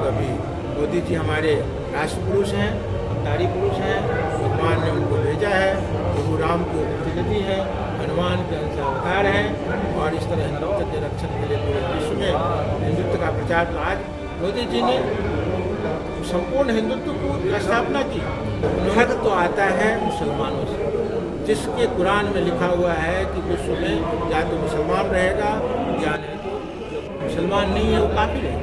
अभी मोदी जी हमारे राष्ट्र पुरुष हैं, अवतारी पुरुष हैं। भगवान ने उनको भेजा है, प्रभु राम के प्रतिनिधि हैं, हनुमान के अंश अवतार हैं और इस तरह हिंदुत्व के रक्षण के लिए पूरे विश्व में हिंदुत्व का प्रचार। तो आज मोदी जी ने संपूर्ण हिंदुत्व की स्थापना की। फर्क तो आता है मुसलमानों से, जिसके कुरान में लिखा हुआ है कि विश्व में या तो मुसलमान रहेगा या नहीं तो मुसलमान नहीं है, वो काफिर है।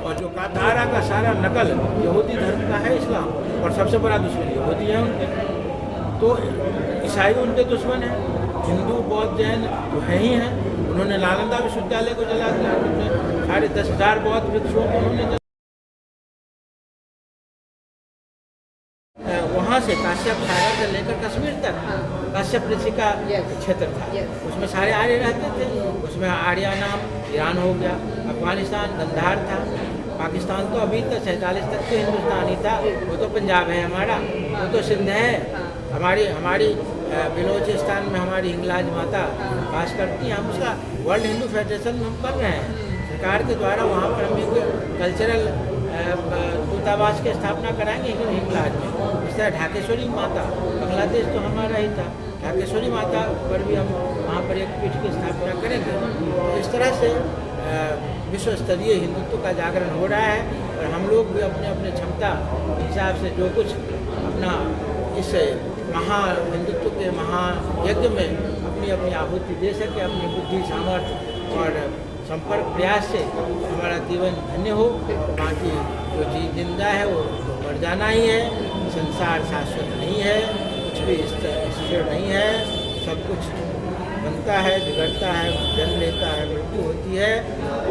और जो सारा का सारा नकल यहूदी धर्म का है इस्लाम, और सबसे बड़ा दुश्मन यहूदी है उनके। तो ईसाई उनके दुश्मन हैं, हिंदू बौद्ध जैन तो है ही हैं। उन्होंने नालंदा विश्वविद्यालय को जला दिया, उन्होंने साढ़े 10,000 बौद्ध भिक्षुओं को उन्होंने वहाँ से काश्यप सागर से लेकर कश्मीर तक काश्यप ऋषि का क्षेत्र था। उसमें सारे आर्य रहते थे। उसमें आर्या नाम ईरान हो गया, अफगानिस्तान गंधार था, पाकिस्तान तो अभी तक 47 तक तो हिंदुस्तान ही था। वो तो पंजाब है हमारा, वो तो सिंध है हमारी बलोचिस्तान में हमारी हिंगलाज माता पास करती है। हम उसका वर्ल्ड हिंदू फेडरेशन में हम कर रहे हैं सरकार के द्वारा। वहाँ पर हम एक कल्चरल दूतावास की स्थापना कराएंगे हिंगलाज में। इस तरह ढाकेश्वरी माता, बांग्लादेश तो हमारा ही था, ढाकेश्वरी माता पर भी हम वहाँ पर एक पीठ की स्थापना करेंगे। तो इस तरह से विश्व स्तरीय हिंदुत्व का जागरण हो रहा है और हम लोग भी अपने अपने क्षमता के हिसाब से जो कुछ अपना इस महा हिंदुत्व के महायज्ञ में अपनी अपनी आहुति दे सके, अपनी बुद्धि सामर्थ्य और संपर्क प्रयास से हमारा जीवन धन्य हो। बाकी जो चीज़ जिंदा है वो बढ़ जाना ही है। संसार शाश्वत नहीं है, कुछ भी स्थिर नहीं है, सब कुछ बनता है, बिगड़ता है, जन्म लेता है, मृत्यु होती है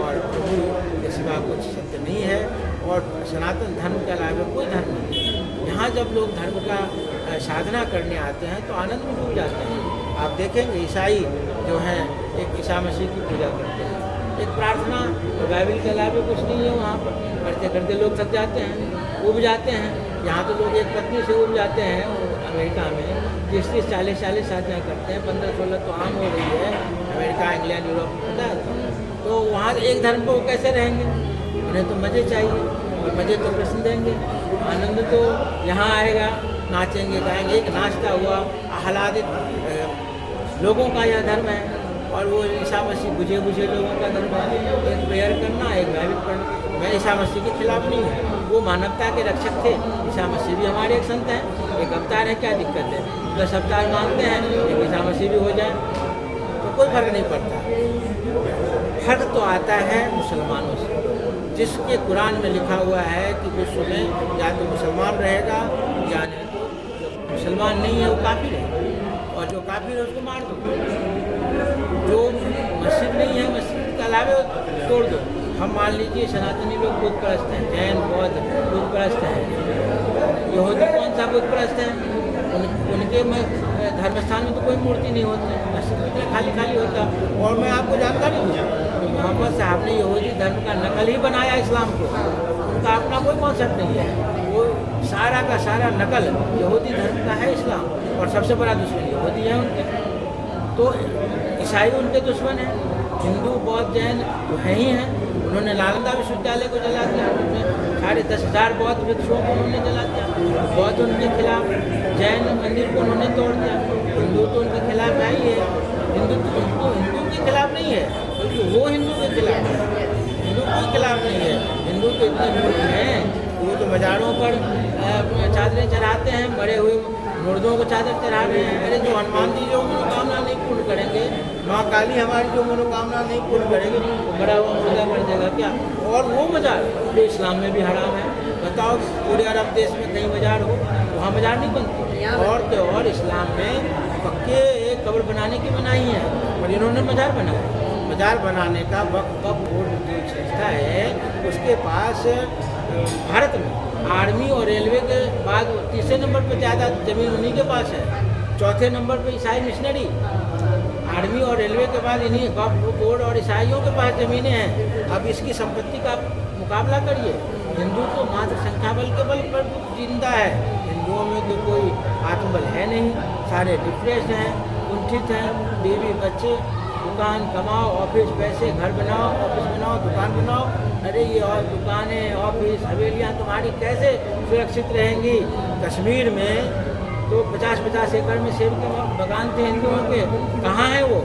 और प्रभु के सिवा कुछ सत्य नहीं है। और सनातन धर्म के अलावा कोई धर्म नहीं है। यहाँ जब लोग धर्म का साधना करने आते हैं तो आनंद में डूब जाते हैं। आप देखेंगे ईसाई जो हैं एक ईसा मसीह की पूजा करते हैं, एक प्रार्थना तो बाइबल के अलावा कुछ नहीं है। वहाँ पर करते करते लोग थक जाते हैं, उब जाते हैं। यहाँ तो लोग एक पत्नी से उब जाते हैं। अमेरिका में 30-40 शादियाँ करते हैं, 15-16 तो आम हो रही है अमेरिका, इंग्लैंड, यूरोप में पता है। तो वहाँ एक धर्म पर वो कैसे रहेंगे? उन्हें तो मज़े चाहिए और मज़े तो कृष्ण देंगे। आनंद तो यहाँ आएगा, नाचेंगे गाएंगे। एक नाचता हुआ आह्लादित लोगों का यह धर्म है और वो ईसा मसीह बुझे लोगों का धर्म है। एक प्रेयर करना, एक बाइबल पढ़ना। मैं ईसा मसीह के खिलाफ नहीं हूँ, वो मानवता के रक्षक थे। ईसा मसीह भी हमारे एक संत हैं, एक अवतार है, क्या दिक्कत है? 10 अवतार मानते हैं, एक ईसा मसीह भी हो जाए तो कोई फर्क नहीं पड़ता। फर्क तो आता है मुसलमानों से, जिसके कुरान में लिखा हुआ है कि विश्व में या तो मुसलमान रहेगा या नहीं तो मुसलमान नहीं है, वो काफिर है। और जो काफिर है उसको मार दो। जो मस्जिद नहीं है, मस्जिद के अलावे तोड़ दो। हम मान लीजिए सनातनी लोग बुत परस्त हैं, जैन बौद्ध बुत परस्त हैं। यहूदी कौन सा बुत परस्त है? उनके धर्मस्थान में तो कोई मूर्ति नहीं होती, मस्जिद में खाली होता। और मैं आपको जानकारी दूँ कि मोहम्मद साहब ने यहूदी धर्म का नकल ही बनाया इस्लाम को। उनका अपना कोई कॉन्सेप्ट नहीं है, वो सारा का सारा नकल यहूदी धर्म का है इस्लाम, और सबसे बड़ा दुश्मन यहूदी है उनके। तो ईसाई उनके दुश्मन हैं, हिंदू बौद्ध जैन तो है ही हैं। उन्होंने नालंदा विश्वविद्यालय को जला दिया, उन्होंने साढ़े 10,000 बौद्ध भिक्षुओं को उन्होंने जला दिया। बौद्ध उनके खिलाफ, जैन मंदिर को उन्होंने तोड़ दिया। हिंदू तो उनके खिलाफ है ही है। हिंदू के खिलाफ नहीं है, क्योंकि वो हिंदू के खिलाफ है, हिंदू के खिलाफ नहीं है। हिंदू तो इतने मूर्ख हैं, वो तो मज़ारों पर चादरें चढ़ाते हैं, मरे हुए मुर्दों को चादर चढ़ा रहे हैं। अरे जो हनुमान जी जो मनोकामना नहीं पूर्ण करेंगे, माँ काली हमारी जो मनोकामना नहीं पूर्ण करेंगे, वो मरा हुआ मुर्दा मर जाएगा क्या? और वो मज़ार जो इस्लाम में भी हराम है। बताओ पूरे अरब देश में कहीं मज़ार हो, वहाँ मज़ार नहीं बनती। और तो और इस्लाम में पक्के एक कब्र बनाने की मनाही है, और इन्होंने मज़ार बनाया। मज़ार बनाने का वक्फ बोर्ड जो संस्था है, उसके पास भारत में आर्मी और रेलवे के बाद तीसरे नंबर पर ज़्यादा ज़मीन उन्हीं के पास है। चौथे नंबर पर ईसाई मिशनरी। आर्मी और रेलवे के बाद इन्हीं वक्फ बोर्ड और ईसाइयों के पास ज़मीनें हैं। अब इसकी संपत्ति का मुकाबला करिए। हिंदू तो मात्र संख्या बल के बल पर जिंदा है। हिंदुओं में तो कोई आत्मबल है नहीं, सारे डिप्रेस्ड हैं, कुंठित हैं। बीवी बच्चे, दुकान कमाओ, ऑफिस पैसे, घर बनाओ, ऑफिस बनाओ, दुकान बनाओ, अरे ये और दुकानें, ऑफिस, हवेलियाँ तुम्हारी कैसे सुरक्षित रहेंगी? कश्मीर में तो 50-50 एकड़ में सेब के बागान थे हिंदुओं के, कहाँ है वो?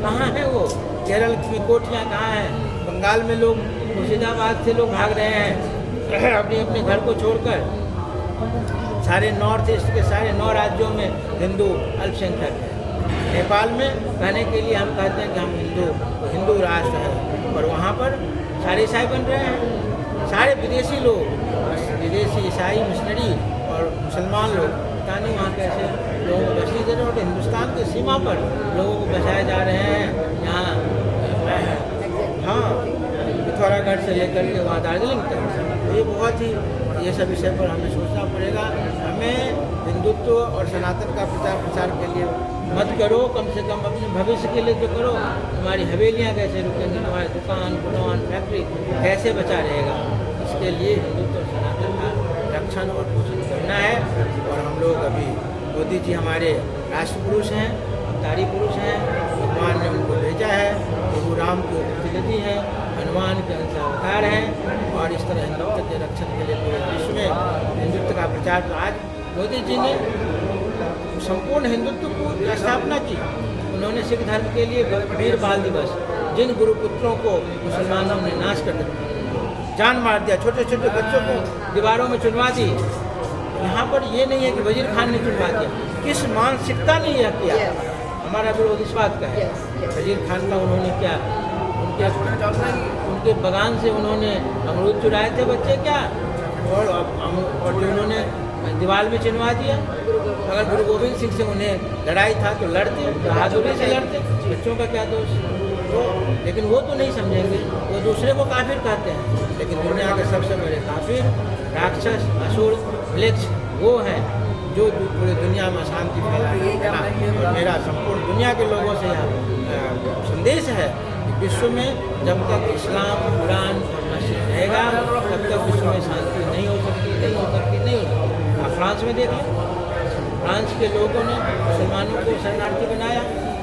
कहाँ है वो? केरल में कोठियाँ कहाँ हैं? बंगाल में लोग, मुर्शिदाबाद से लोग भाग रहे हैं अपने अपने घर को छोड़कर। सारे नॉर्थ ईस्ट के सारे 9 राज्यों में हिंदू अल्पसंख्यक है। नेपाल में कहने के लिए हम कहते हैं कि हम हिंदू राष्ट्र है, और वहाँ पर सारे ईसाई बन रहे हैं। सारे विदेशी लोग, विदेशी ईसाई मिशनरी और मुसलमान लोग, पता नहीं वहाँ कैसे लोगों को बसी दे रहे हैं। और हिंदुस्तान की सीमा पर लोगों को बसाए जा रहे हैं। यहाँ हाँ, पिथौरागढ़ से लेकर के वहाँ दार्जिलिंग तक। ये बहुत ही, ये सब विषय पर हमें सोचना पड़ेगा। हमें हिंदुत्व और सनातन का प्रचार के लिए मत करो, कम से कम अपने भविष्य के लिए तो करो। हमारी हवेलियाँ कैसे रुकेंगी? हमारी दुकान, गुदान, फैक्ट्री कैसे बचा रहेगा? इसके लिए हिंदुत्व और सनातन का रक्षण और पोषण करना है। और हम लोग अभी, मोदी जी हमारे राष्ट्र पुरुष हैं, अवतारी पुरुष हैं, भगवान ने उनको भेजा है, प्रभु राम के प्रतिनिधि हैं, हनुमान के अंश अवतार हैं। और इस तरह हिंदुत्व के रक्षण के लिए पूरे विश्व में हिंदुत्व का प्रचार, तो आज मोदी जी ने संपूर्ण हिंदुत्व को स्थापना की। उन्होंने सिख धर्म के लिए वीर बाल दिवस, जिन गुरुपुत्रों को मुसलमानों ने नाश कर दिया, जान मार दिया, छोटे छोटे बच्चों को दीवारों में चुनवा दी। यहाँ पर ये नहीं है कि वजीर खान ने चुनवा दिया, किस मानसिकता ने यह किया? हमारा विरोध इस बात का है। वजीर खान का उन्होंने क्या, उनके बगान से उन्होंने अमरूद चुराए थे बच्चे क्या? और जो उन्होंने दीवार में चिनवा दिया। अगर गुरु गोविंद सिंह से उन्हें लड़ाई था तो लड़ते, बहादुरी से लड़ते, बच्चों का क्या दोष? तो लेकिन वो तो नहीं समझेंगे, वो दूसरे को काफिर कहते हैं। लेकिन दुनिया के सबसे बड़े काफिर, राक्षस, असुर, म्लेच्छ वो हैं जो पूरी दुनिया में शांति फैलाएंगे। और मेरा संपूर्ण दुनिया के लोगों से यह संदेश है कि विश्व में जब तक इस्लाम, कुरान और मस्जिद रहेगा, तब तक विश्व में शांति नहीं हो सकती। आप फ्रांस में देख लें, फ्रांस के लोगों ने मुसलमानों को शरणार्थी बनाया,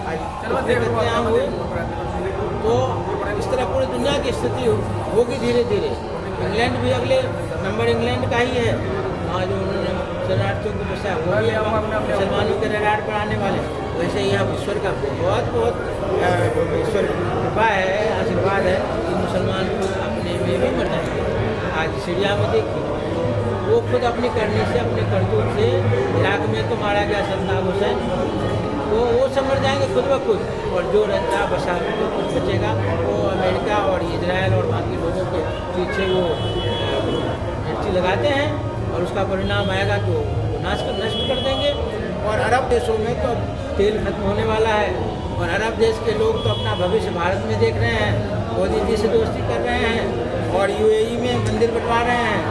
आज कत्लेआम हुए। तो इस तरह पूरी दुनिया की स्थिति होगी धीरे धीरे। इंग्लैंड भी अगले नंबर इंग्लैंड का ही है, वहाँ जो उन्होंने शरणार्थियों को बसाया वो भी मुसलमानों के रडार पर आने वाले। वैसे ही अब ईश्वर का बहुत ईश्वर कृपा है, आशीर्वाद है कि मुसलमान अपने में भी मर जाएंगे। आज सीरिया में देखिए, वो खुद अपनी करनी से, अपने करतूत से, इराक में तो मारा गया सद्दाम हुसैन, वो सब मर जाएंगे खुद ब खुद। और जो रहता बसा तो कुछ बचेगा, वो अमेरिका और इजराइल और बाकी लोगों के पीछे वो मिर्ची लगाते हैं, और उसका परिणाम आएगा कि वो नष्ट कर देंगे। और अरब देशों में तो तेल खत्म होने वाला है, और अरब देश के लोग तो अपना भविष्य भारत में देख रहे हैं, मोदी जी से दोस्ती कर रहे हैं, और यूएई में मंदिर बनवा रहे हैं,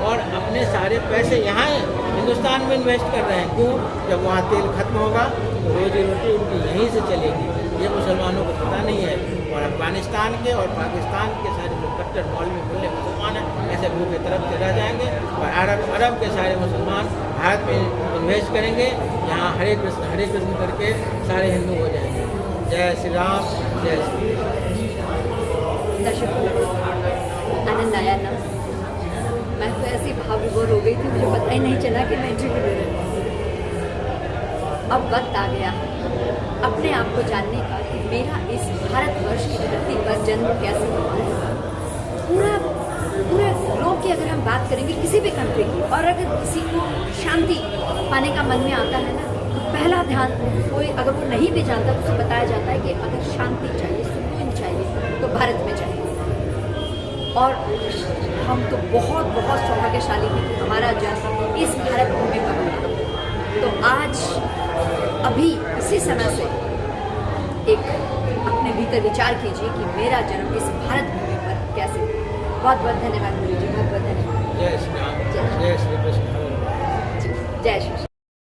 और अपने सारे पैसे यहाँ हिंदुस्तान में इन्वेस्ट कर रहे हैं। क्यों? जब वहाँ तेल खत्म होगा तो रोजी रोटी उनकी यहीं से चलेगी। ये मुसलमानों को पता नहीं है। और अफगानिस्तान के और पाकिस्तान के सारे जो कट्टर मौलवी मुल्ले मुसलमान हैं, ऐसे भूखे तरफ से रह जाएंगे, और अरब के सारे मुसलमान भारत में इन्वेस्ट करेंगे, यहाँ हरे कृष्ण करके सारे हिंदू हो जाएंगे। जय श्री राम, जय श्री आनंद आया ना। मैं तो ऐसी भाव विभोर हो गई थी, मुझे पता ही नहीं चला कि मैं इंटरव्यू ले रही हूँ। अब वक्त आ गया अपने आप को जानने का कि मेरा इस भारतवर्ष की धरती पर जन्म कैसे हुआ। पूरे ग्लोब की अगर हम बात करेंगे किसी भी कंट्री की, और अगर किसी को शांति पाने का मन में आता है ना, तो पहला ध्यान कोई अगर वो नहीं भी जानता तो उसे बताया जाता है कि अगर शांति चाहिए, सुकून चाहिए, तो भारत में चाहिए। और हम तो बहुत सौभाग्यशाली हैं कि हमारा जन्म इस भारत भूमि पर हुआ। तो आज अभी इसी समय से एक अपने भीतर विचार कीजिए कि मेरा जन्म इस भारत भूमि पर कैसे हुआ। बहुत बहुत धन्यवाद गुरु जी, बहुत बहुत धन्यवाद। जय श्री राम, जय श्री कृष्ण, जय श्री